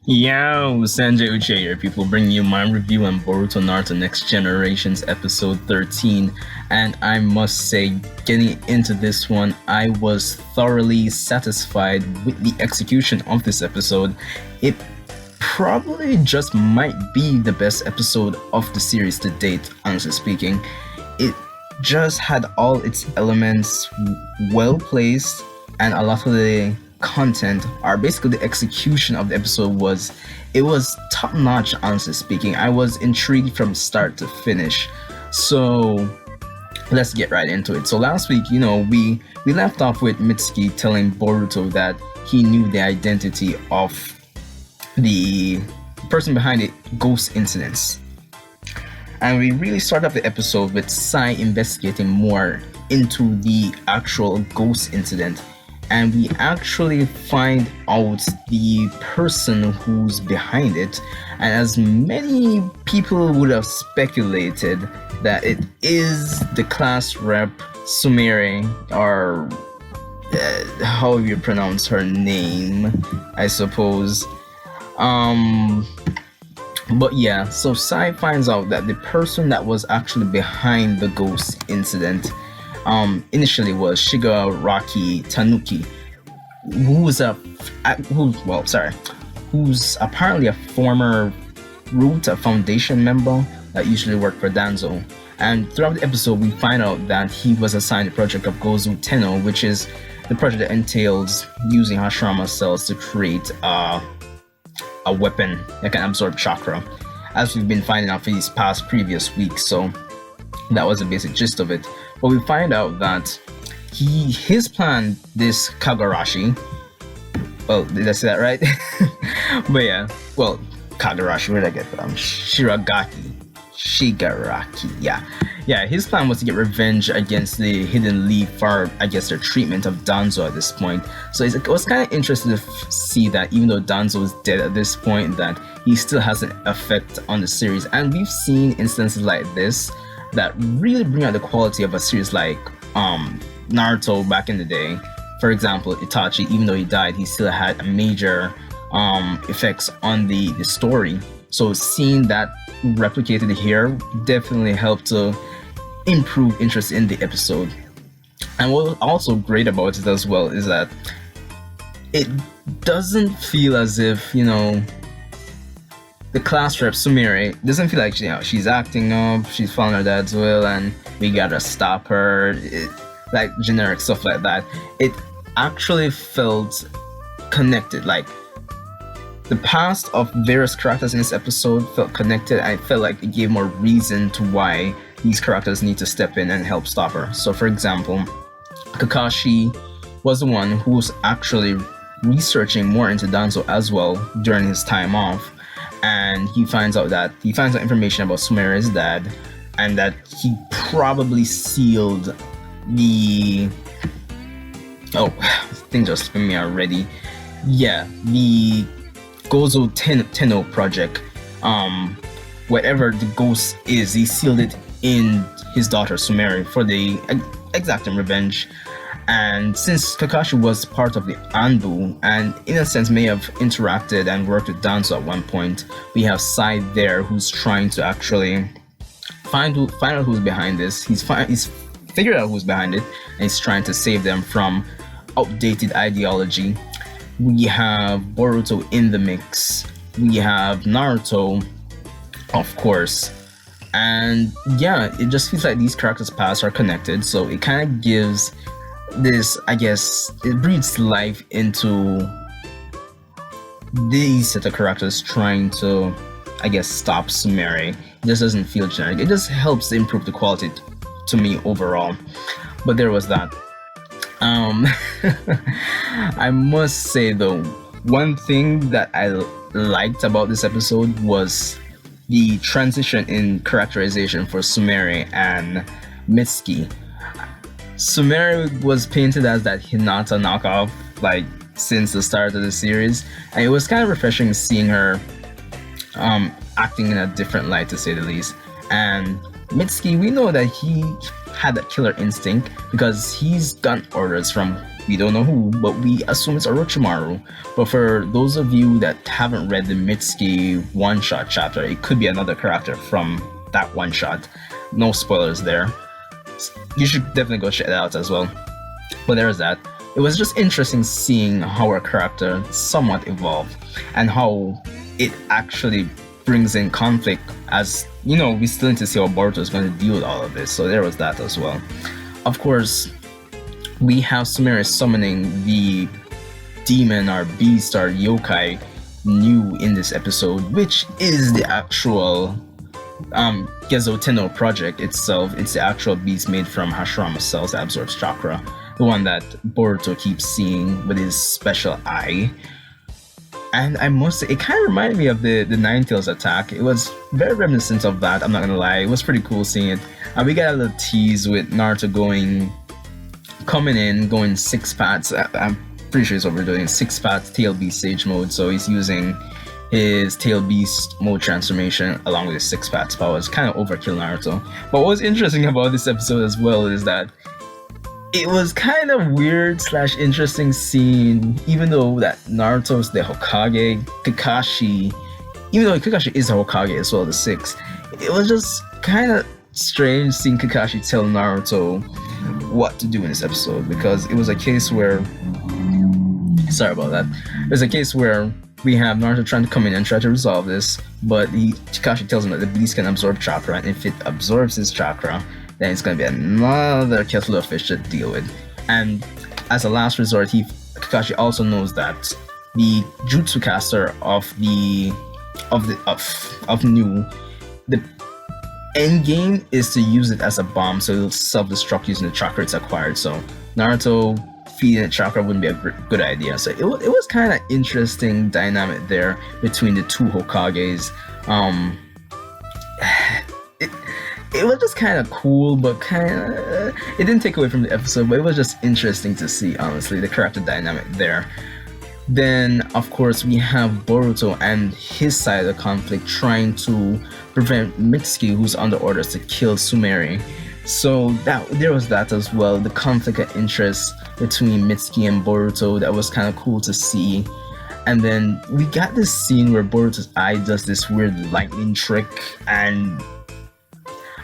Yo, Sanjay Uche here, people, bringing you my review on Boruto Naruto Next Generations episode 13. And I must say, getting into this one, I was thoroughly satisfied with the execution of this episode. It probably just might be the best episode of the series to date, honestly speaking. It just had all its elements well placed, and a lot of the content, or basically the execution of the episode, was top notch, honestly speaking. I was intrigued from start to finish. So let's get right into it. So last week, we left off with Mitsuki telling Boruto that he knew the identity of the person behind the ghost incidents. And we really start off the episode with Sai investigating more into the actual ghost incident. And we actually find out the person who's behind it. And as many people would have speculated, that it is the class rep Sumire, or how you pronounce her name, I suppose. But yeah, so Sai finds out that the person that was actually behind the ghost incident initially was Shigaraki Tanuki, who's apparently a former Ruta Foundation member that usually worked for Danzo. And throughout the episode, we find out that he was assigned the project of Gozu Tenno, which is the project that entails using Hashirama cells to create a weapon that can absorb chakra, as we've been finding out for these past previous weeks. So that was the basic gist of it. But we find out that his plan, this Kagarashi, well, did I say that right? But yeah, well, Kagarashi, where did I get from? Shigaraki, yeah. His plan was to get revenge against the Hidden Leaf for, I guess, their treatment of Danzo at this point. So it was kind of interesting to see that even though Danzo is dead at this point, that he still has an effect on the series. And we've seen instances like this that really bring out the quality of a series like Naruto back in the day. For example, Itachi, even though he died, he still had a major effects on the story. So seeing that replicated here definitely helped to improve interest in the episode. And what was also great about it as well is that it doesn't feel as if, the class rep Sumire doesn't feel like she's acting up, she's following her dad's will, and we gotta stop her, like generic stuff like that. It actually felt connected. Like the past of various characters in this episode felt connected. I felt like it gave more reason to why these characters need to step in and help stop her. So for example, Kakashi was the one who was actually researching more into Danzo as well during his time off. And he finds out information about Sumire's dad, and that he probably sealed the things are slipping me already. Yeah, the Gozo Tenno project. Whatever the ghost is, he sealed it in his daughter Sumire for the exacting revenge. And since Kakashi was part of the Anbu, and in a sense may have interacted and worked with Danzo at one point, we have Sai there who's trying to actually find out who's behind this. He's figured out who's behind it, and he's trying to save them from outdated ideology. We have Boruto in the mix. We have Naruto, of course. And yeah, it just feels like these characters' paths are connected, so it kind of gives this, I guess, it breathes life into these set of characters trying to, I guess, stop Sumire. It just doesn't feel generic. It just helps improve the quality to me overall. But there was that. I must say though, one thing that I liked about this episode was the transition in characterization for Sumire and Mitsuki. Sumire was painted as that Hinata knockoff, like, since the start of the series, and it was kind of refreshing seeing her acting in a different light, to say the least. And Mitsuki, we know that he had that killer instinct because he's gotten orders from We don't know who, but we assume it's Orochimaru. But for those of you that haven't read the Mitsuki one-shot chapter, it could be another character from that one-shot. No spoilers there. You should definitely go check it out as well. But there's that. It was just interesting seeing how our character somewhat evolved and how it actually brings in conflict, as you know, we still need to see how Boruto is going to deal with all of this. So there was that as well. Of course, we have Sumire summoning the demon or beast or yokai new in this episode, which is the actual Gezo Tenno project itself. It's the actual beast made from Hashirama cells that absorbs chakra, the one that Boruto keeps seeing with his special eye. And I must say, it kind of reminded me of the Ninetales attack. It was very reminiscent of that, I'm not gonna lie. It was pretty cool seeing it. And we got a little tease with Naruto coming in, going 6 paths. I'm pretty sure he's overdoing 6 paths Tail Beast Sage mode. So he's using his Tail Beast mode transformation along with his 6 paths powers. Kind of overkill Naruto. But what's interesting about this episode as well is that it was kind of weird / interesting scene, even though that Naruto's the Hokage, Kakashi, even though Kakashi is a Hokage as well, the 6th, it was just kind of strange seeing Kakashi tell Naruto what to do in this episode, because it was a case where, sorry about that, it was a case where we have Naruto trying to come in and try to resolve this, but Kakashi tells him that the beast can absorb chakra, and if it absorbs his chakra, then it's going to be another kettle of fish to deal with. And as a last resort, Kakashi also knows that the jutsu caster of New, the end game is to use it as a bomb, so it'll self-destruct using the chakra it's acquired. So Naruto feeding the chakra wouldn't be a good idea. So it was kind of interesting dynamic there between the two Hokages. It was just kind of cool, but it didn't take away from the episode, but it was just interesting to see, honestly, the character dynamic there. Then, of course, we have Boruto and his side of the conflict trying to prevent Mitsuki, who's under orders to kill Sumire. So there was that as well, the conflict of interest between Mitsuki and Boruto. That was kind of cool to see. And then we got this scene where Boruto's eye does this weird lightning trick, and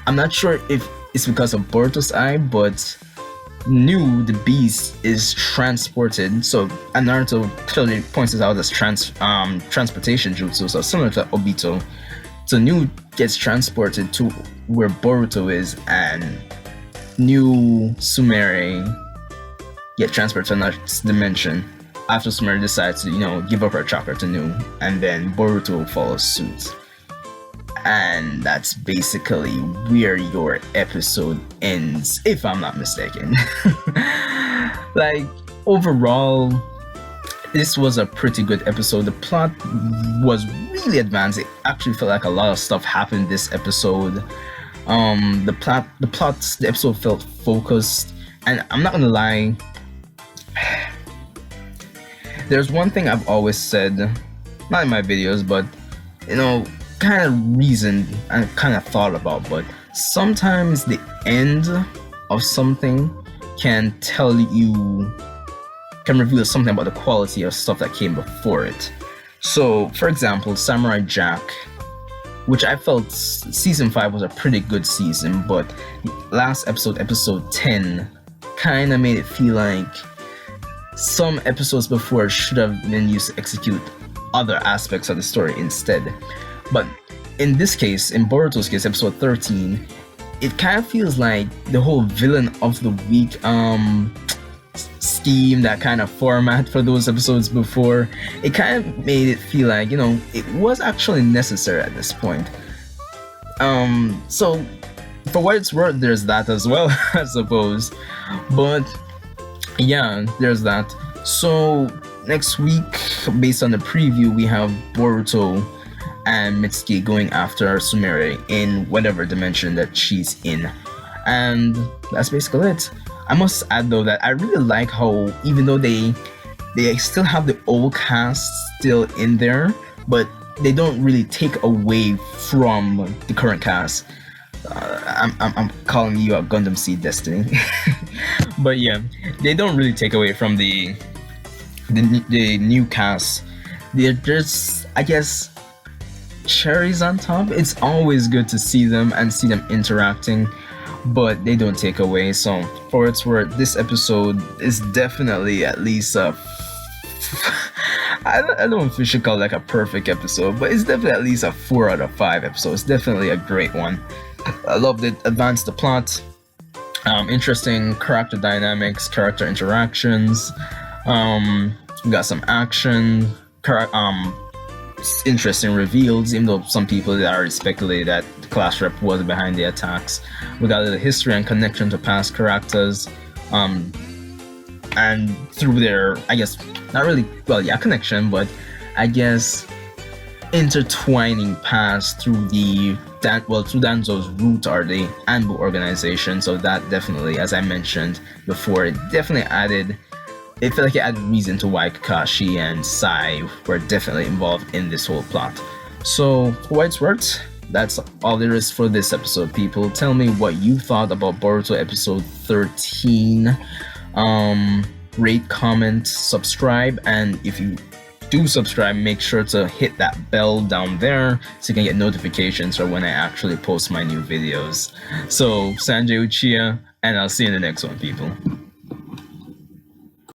I'm not sure if it's because of Boruto's eye, but New, the beast, is transported. So, and Naruto clearly points this out as transportation jutsu, so similar to Obito. So New gets transported to where Boruto is, and New Sumire get transported to another dimension after Sumire decides to, give up her chakra to New, and then Boruto follows suit. And that's basically where your episode ends, if I'm not mistaken. Like, overall, this was a pretty good episode. The plot was really advanced. It actually felt like a lot of stuff happened this episode. The episode felt focused, and I'm not gonna lie, there's one thing I've always said, not in my videos, but kind of reasoned and kind of thought about, but sometimes the end of something can reveal something about the quality of stuff that came before it. So, for example, Samurai Jack, which I felt season 5 was a pretty good season, but last episode 10, kind of made it feel like some episodes before should have been used to execute other aspects of the story instead. But in this case, in Boruto's case, episode 13, it kind of feels like the whole villain of the week scheme, that kind of format for those episodes before, it kind of made it feel like, it was actually necessary at this point. So for what it's worth, there's that as well, I suppose. But yeah, there's that. So next week, based on the preview, we have Boruto and Mitsuki going after Sumire in whatever dimension that she's in. And that's basically it. I must add though that I really like how, even though they still have the old cast still in there, but they don't really take away from the current cast. I'm calling you a Gundam Seed Destiny. But yeah, they don't really take away from the new cast. They're just, I guess, cherries on top. It's always good to see them and see them interacting, but they don't take away. So for its worth, this episode is definitely at least a I don't know if we should call it like a perfect episode, but it's definitely at least a 4 out of 5 episode. It's definitely a great one. I loved it. Advanced the plot. Interesting character dynamics, character interactions. We got some action. Interesting reveals, even though some people that already speculated that the class rep was behind the attacks. We got a little history and connection to past characters. And through their, I guess, not really, well, yeah, connection, but I guess intertwining past through through Danzo's root are the Anbu organization. So that definitely, as I mentioned before, it definitely added, it felt like it added reason to why Kakashi and Sai were definitely involved in this whole plot. So, for what it's worth, that's all there is for this episode, people. Tell me what you thought about Boruto episode 13. Rate, comment, subscribe, and if you do subscribe, make sure to hit that bell down there so you can get notifications for when I actually post my new videos. So, Sanjay Uchiha, and I'll see you in the next one, people.